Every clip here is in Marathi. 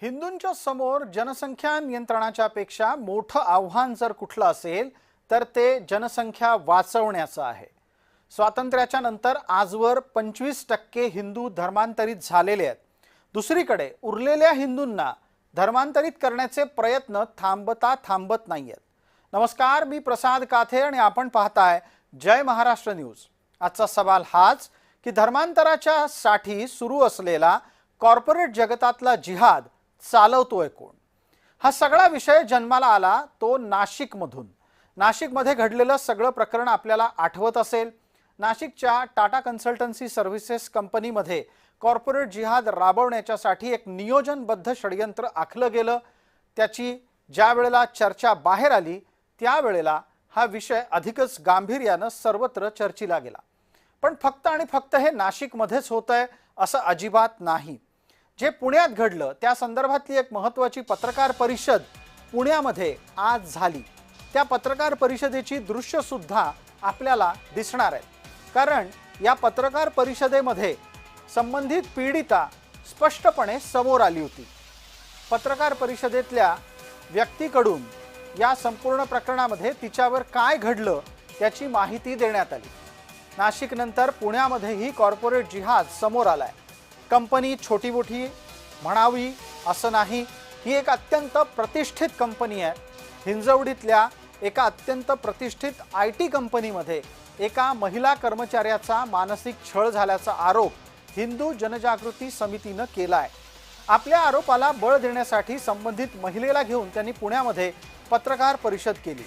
हिंदूंच्या समोर जनसंख्या नियंत्रणाच्या पेक्षा मोठं आव्हान जर कुठलं असेल तर ते जनसंख्या वाचवण्याचं आहे। स्वातंत्र्याच्या नंतर आजवर 25% हिंदू धर्मांतरित झालेले आहेत। दुसरीकडे उरलेल्या हिंदूंना धर्मांतरित करण्याचे प्रयत्न थांबत नाहीयेत। नमस्कार, मी प्रसाद काथे आणि आपण पाहताय जय महाराष्ट्र न्यूज। आजचा सवाल हाच की धर्मांतराच्या साठी सुरू असलेला कॉर्पोरेट जगतातला जिहाद चालवतोय कोण? हा सगळा विषय जन्माला आला तो नाशिकमधून। नाशिकमध्ये घडलेलं सगळं प्रकरण आपल्याला आठवत असेल। नाशिकच्या टाटा कन्सल्टन्सी सर्व्हिसेस कंपनीमध्ये कॉर्पोरेट जिहाद राबवण्यासाठी एक नियोजनबद्ध षडयंत्र आखलं गेलं। त्याची ज्या वेळेला चर्चा बाहेर आली त्यावेळेला हा विषय अधिकच गांभीर्याने सर्वत्र चर्चिला गेला। पण फक्त आणि फक्त हे नाशिकमध्येच होतंय असं अजिबात नाही। जे पुण्यात घडलं त्या संदर्भातली एक महत्त्वाची पत्रकार परिषद पुण्यामध्ये आज झाली। त्या पत्रकार परिषदेची दृश्य सुद्धा आपल्याला दिसणार आहेत, कारण या पत्रकार परिषदेमध्ये संबंधित पीडिता स्पष्टपणे समोर आली होती। पत्रकार परिषदेतल्या व्यक्तीकडून या संपूर्ण प्रकरणामध्ये तिच्यावर काय घडलं त्याची माहिती देण्यात आली। नाशिक नंतर पुण्यामध्येही कॉर्पोरेट जिहाद समोर आलाय। कंपनी छोटी मोठी म्हणावी असं नाही, ही एक अत्यंत प्रतिष्ठित कंपनी आहे। हिंजवडीतल्या एका अत्यंत प्रतिष्ठित IT कंपनीमध्ये एका महिला कर्मचाऱ्याचा मानसिक छळ झाल्याचा आरोप हिंदू जनजागृती समितीने केलाय। आपल्या आरोपाला बळ देण्यासाठी संबंधित महिलेला घेऊन त्यांनी पुण्यामध्ये पत्रकार परिषद केली।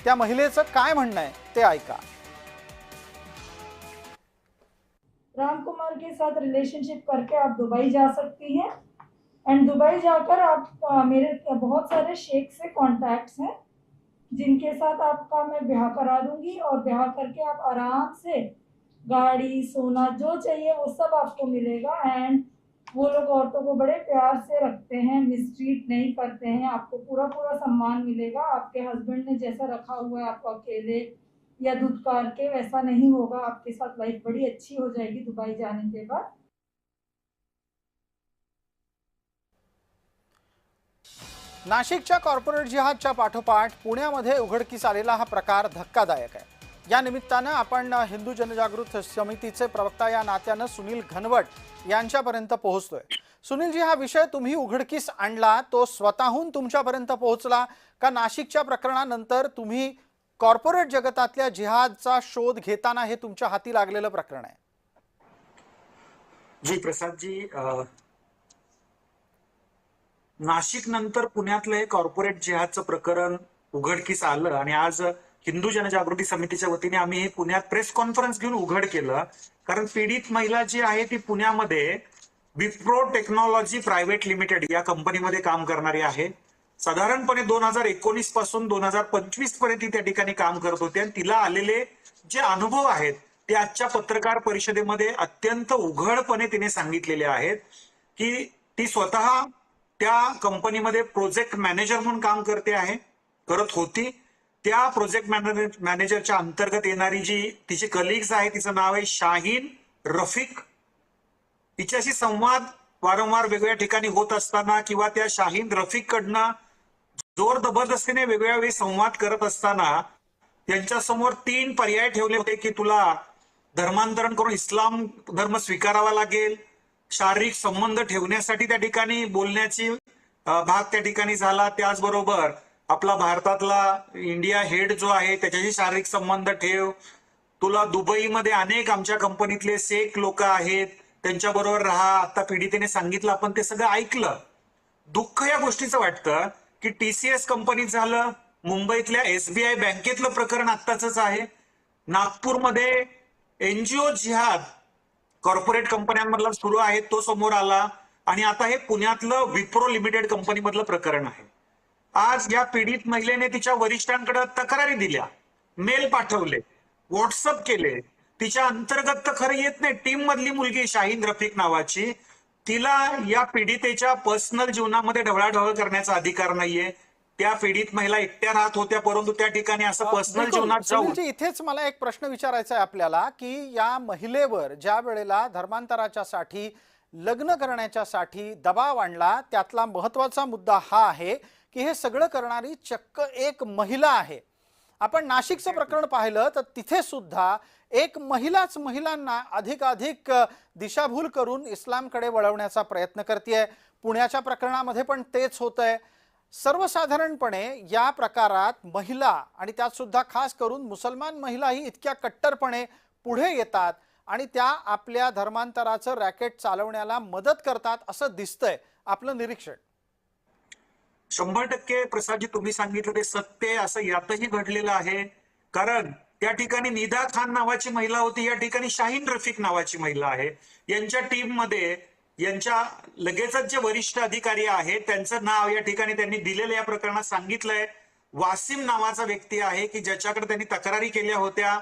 त्या महिलेचं काय म्हणणं आहे ते ऐका। राम कुमार के साथ रिलेशनशिप करके आप दुबई जा सकती हैं एंड दुबई जाकर आप मेरे बहुत सारे शेख से कॉन्टैक्ट्स हैं जिनके साथ आपका मैं ब्याह करा दूंगी और ब्याह करके आप आराम से गाड़ी सोना जो चाहिए वो सब आपको मिलेगा। एंड वो लोग औरतों को बड़े प्यार से रखते हैं, मिसट्रीट नहीं करते हैं, आपको पूरा पूरा सम्मान मिलेगा। आपके हस्बैंड ने जैसा रखा हुआ है आपको अकेले या धुतकार के वैसा नहीं होगा। आपके साथ लाइफ बड़ी अच्छी हो जाएगी दुबई जाने के बाद। नाशिकच्या कॉर्पोरेट जिहादच्या पाठोपाठ पुण्यामध्ये उघडकीस आलेला हा प्रकार धक्कादायक आहे। या निमित्तानं आपण हिंदू जनजागृती समितीचे प्रवक्ता या नात्यानं सुनील घनवट यांच्यापर्यंत पोहोचतोय। सुनीलजी, हा विषय तुम्ही उघडकीस आणला तो स्वतःहून तुमच्यापर्यंत पोहोचला का नाशिकच्या प्रकरणानंतर तुम्ही कॉर्पोरेट जगतातल्या जिहादचा शोध घेताना हे तुमच्या हाती लागलेलं प्रकरण आहे? जी प्रसाद जी, नाशिक नंतर पुण्यातलं हे कॉर्पोरेट जिहादचं प्रकरण उघडकीस आलं आणि आज हिंदू जनजागृती समितीच्या वतीने आम्ही हे पुण्यात प्रेस कॉन्फरन्स घेऊन उघड केलं। कारण पीडित महिला जी आहे ती पुण्यामध्ये विप्रो टेक्नॉलॉजी प्रायव्हेट लिमिटेड या कंपनीमध्ये काम करणारी आहे। साधारणपणे 2019 पासून 2025 पर्यंत ती त्या ठिकाणी काम करत होते आणि तिला आलेले जे अनुभव आहेत ते आजच्या पत्रकार परिषदेमध्ये अत्यंत उघडपणे तिने सांगितलेले आहेत की ती स्वतः त्या कंपनीमध्ये प्रोजेक्ट मॅनेजर म्हणून काम करत होती। त्या प्रोजेक्ट मॅनेजरच्या अंतर्गत येणारी जी तिची कलिग्स आहे तिचं नाव आहे शाहीन रफिक। तिच्याशी संवाद वारंवार वेगवेगळ्या ठिकाणी होत असताना किंवा त्या शाहीन रफिक कडनं जोर जबरदस्तीने वेगवेगळ्या वेळी संवाद करत असताना त्यांच्या समोर 3 पर्याय ठेवले होते की तुला धर्मांतरण करून इस्लाम धर्म स्वीकारावा लागेल, शारीरिक संबंध ठेवण्यासाठी त्या ठिकाणी बोलण्याची भाग त्या ठिकाणी झाला, त्याचबरोबर आपला भारतातला इंडिया हेड जो आहे त्याच्याशी शारीरिक संबंध ठेव, तुला दुबईमध्ये अनेक आमच्या कंपनीतले शेख लोक आहेत त्यांच्याबरोबर राहा। आता पीडितेने सांगितलं, आपण ते सगळं ऐकलं। दुःख या गोष्टीचं वाटतं की TCS कंपनीत झालं, मुंबईतल्या SBI बँकेतलं प्रकरण आत्ताच आहे, नागपूरमध्ये NGO जिहाद कॉर्पोरेट कंपन्यांमधला सुरू आहे तो समोर आला आणि आता हे पुण्यातलं विप्रो लिमिटेड कंपनीमधलं प्रकरण आहे। आज या पीडित महिलेने तिच्या वरिष्ठांकडे तक्रारी दिल्या, मेल पाठवले, व्हॉट्सअप केले। तिच्या अंतर्गत तर खरं येत नाही, टीम मधली मुलगी शाहीन रफिक नावाची, तिला या पीडितेच्या पर्सनल जीवनामध्ये ढवळाढवळ करण्याचा अधिकार नाहीये। त्या पीडित महिला एकट्या राहत होत्या, परंतु त्या ठिकाणी असं पर्सनल जीवनात जाऊन इथेच मला एक प्रश्न विचारायचा आहे आपल्याला की या महिलेवर ज्या वेळेला धर्मांतराच्यासाठी लग्न करण्याच्यासाठी दबाव आणला, त्यातला महत्त्वाचा मुद्दा हा आहे की हे सगळं करणारी चक्क एक महिला आहे. आपण नाशिकचं प्रकरण पाहिलं तर तिथे सुद्धा एक महिलाच महिलांना अधिकाधिक दिशाभूल करून इस्लामकडे वळवण्याचा प्रयत्न करते. पुण्याच्या प्रकरणामध्ये पण तेच होतंय. सर्वसाधारणपणे या प्रकारात महिला आणि त्यात सुद्धा खास करून मुसलमान महिलाही इतक्या कट्टरपणे पुढे येतात आणि त्या आपल्या धर्मांतराचं रॅकेट चालवण्याला मदत करतात असं दिसतंय. आपलं निरीक्षण. 100% प्रसादजी तुम्ही सांगितलं ते सत्य असं यातही घडलेलं आहे. कारण त्या ठिकाणी निदा खान नावाची महिला होती, या ठिकाणी शाहीन रफिक नावाची महिला आहे. यांच्या टीम मध्ये यांच्या लगेचच जे वरिष्ठ अधिकारी आहेत त्यांचं नाव या ठिकाणी त्यांनी दिलेलं या प्रकरणात सांगितलंय. वासिम नावाचा व्यक्ती आहे की ज्याच्याकडे त्यांनी तक्रारी केल्या होत्या.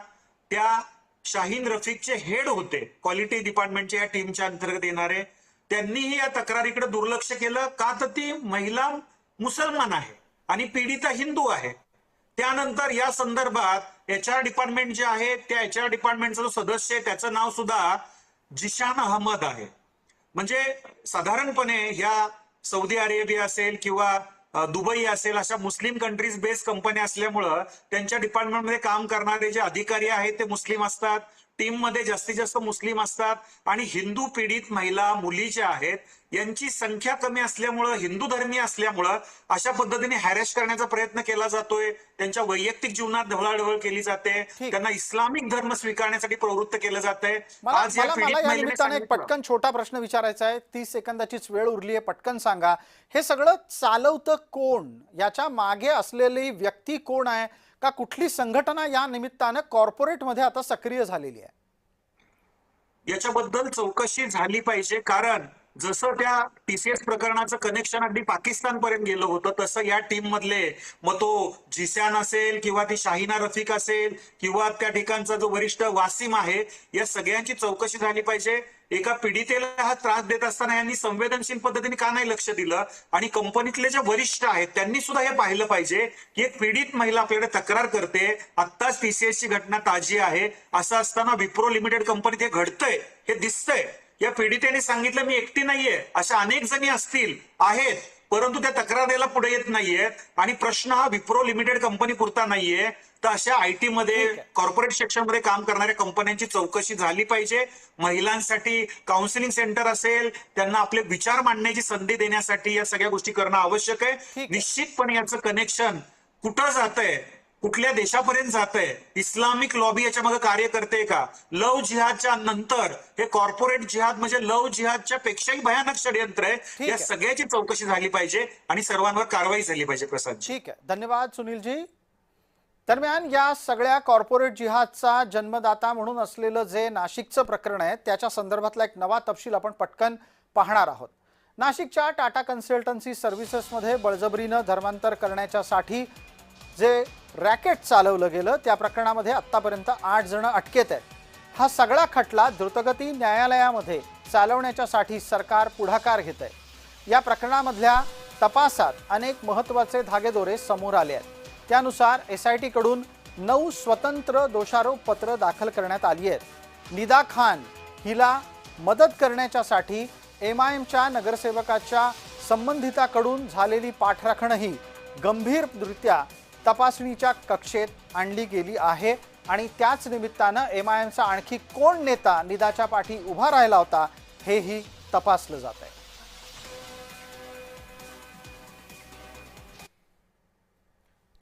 त्या शाहीन रफिकचे हेड होते, क्वालिटी डिपार्टमेंटच्या या टीमच्या अंतर्गत येणारे. त्यांनीही या तक्रारीकडे दुर्लक्ष केलं. का तर ती महिला मुसलमान आहे आणि पीडिता हिंदू आहे. त्यानंतर या संदर्भात HR डिपार्टमेंट जे आहे त्या HR डिपार्टमेंटचा जो सदस्य आहे त्याचं नाव सुद्धा जिशान अहमद आहे. म्हणजे साधारणपणे ह्या सौदी अरेबिया असेल किंवा दुबई असेल अशा मुस्लिम कंट्रीज बेस्ड कंपन्या असल्यामुळं त्यांच्या डिपार्टमेंटमध्ये काम करणारे जे अधिकारी आहेत ते मुस्लिम असतात. टीम मध्ये जास्तीत जास्त मुस्लिम असतात आणि हिंदू पीडित महिला मुली ज्या आहेत यांची संख्या कमी असल्यामुळं, हिंदू धर्मीय असल्यामुळं अशा पद्धतीने हॅरेस करण्याचा प्रयत्न केला जातोय. त्यांच्या वैयक्तिक जीवनात ढवळाढवळ केली जाते. त्यांना इस्लामिक धर्म स्वीकारण्यासाठी प्रवृत्त केलं जातंय. आज या पीडित या निमित्ताने एक पटकन छोटा प्रश्न विचारायचा आहे. 30 सेकंदाचीच वेळ उरली आहे. पटकन सांगा, हे सगळं चालवतं कोण? याच्या मागे असलेली व्यक्ती कोण आहे? का कुठली संघटना या निमित्तानं कॉर्पोरेटमध्ये आता सक्रिय झालेली आहे? याच्याबद्दल चौकशी झाली पाहिजे. कारण जसं त्या TCS प्रकरणाचं कनेक्शन अगदी पाकिस्तान पर्यंत गेलं होतं तसं या टीम मधले, मग तो जिशान असेल किंवा ती शाहिना रफिक असेल किंवा त्या ठिकाणचा जो वरिष्ठ वासिम आहे, या सगळ्यांची चौकशी झाली पाहिजे. एका पीडितेला हा त्रास देत असताना यांनी संवेदनशील पद्धतीने का नाही लक्ष दिलं? आणि कंपनीतले जे वरिष्ठ आहेत त्यांनी सुद्धा हे पाहिलं पाहिजे की एक पीडित महिला आपल्याकडे तक्रार करते. आत्ताच TCS ची घटना ताजी आहे. असं असताना विप्रो लिमिटेड कंपनीत हे घडतंय, हे दिसतंय. या पीडितेने सांगितलं मी एकटी नाहीये, अशा अनेक जणी असतील आहेत, परंतु त्या तक्रार द्यायला पुढे येत नाहीयेत. आणि प्रश्न हा विप्रो लिमिटेड कंपनी पुरता नाहीये, तर अशा IT मध्ये कॉर्पोरेट सेक्शनमध्ये काम करणाऱ्या कंपन्यांची चौकशी झाली पाहिजे. महिलांसाठी काउन्सिलिंग सेंटर असेल, त्यांना आपले विचार मांडण्याची संधी देण्यासाठी या सगळ्या गोष्टी करणं आवश्यक आहे. निश्चितपणे याचं कनेक्शन कुठं जातंय, कुठल्या देशापर्यंत जातंय, इस्लामिक लॉबी याच्या मागे कार्य करते का? लव्ह जिहादच्या नंतर हे कॉर्पोरेट जिहाद म्हणजे लव्ह जिहादच्या पेक्षाही भयानक षडयंत्र आहे. या सगळ्याची चौकशी झाली पाहिजे आणि सर्वांवर कारवाई झाली पाहिजे. प्रसाद, ठीक आहे, धन्यवाद सुनीलजी. दरम्यान या सगळ्या कॉर्पोरेट जिहादचा जन्मदाता म्हणून असलेलं जे नाशिकचं प्रकरण आहे त्याच्या संदर्भातला एक नवा तपशील आपण पटकन पाहणार आहोत. नाशिकच्या टाटा कन्सल्टन्सी सर्व्हिसेसमध्ये बळजबरीनं धर्मांतर करण्याच्यासाठी जे रॅकेट चालवलं गेलं त्या प्रकरणामध्ये आत्तापर्यंत 8 जण अटकेत आहेत. हा सगळा खटला द्रुतगती न्यायालयामध्ये चालवण्याच्यासाठी सरकार पुढाकार घेत आहे. या प्रकरणामधल्या तपासात अनेक महत्त्वाचे धागेदोरे समोर आले आहेत. त्यानुसार SIT कडून 9 स्वतंत्र दोषारोप पत्र दाखल करण्यात आली आहेत. निदा खान हिला मदत करण्याच्यासाठी MIMच्या नगरसेवकाच्या संबंधिताकडून झालेली पाठराखणही गंभीररित्या तपासणीच्या कक्षेत आणली गेली आहे आणि त्याच निमित्तानं MIMचा आणखी कोण नेता निदाच्या पाठी उभा राहिला होता हेही तपासलं जात आहे.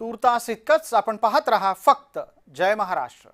तूर्तास इतकंच. आपण पाहत रहा फक्त जय महाराष्ट्र.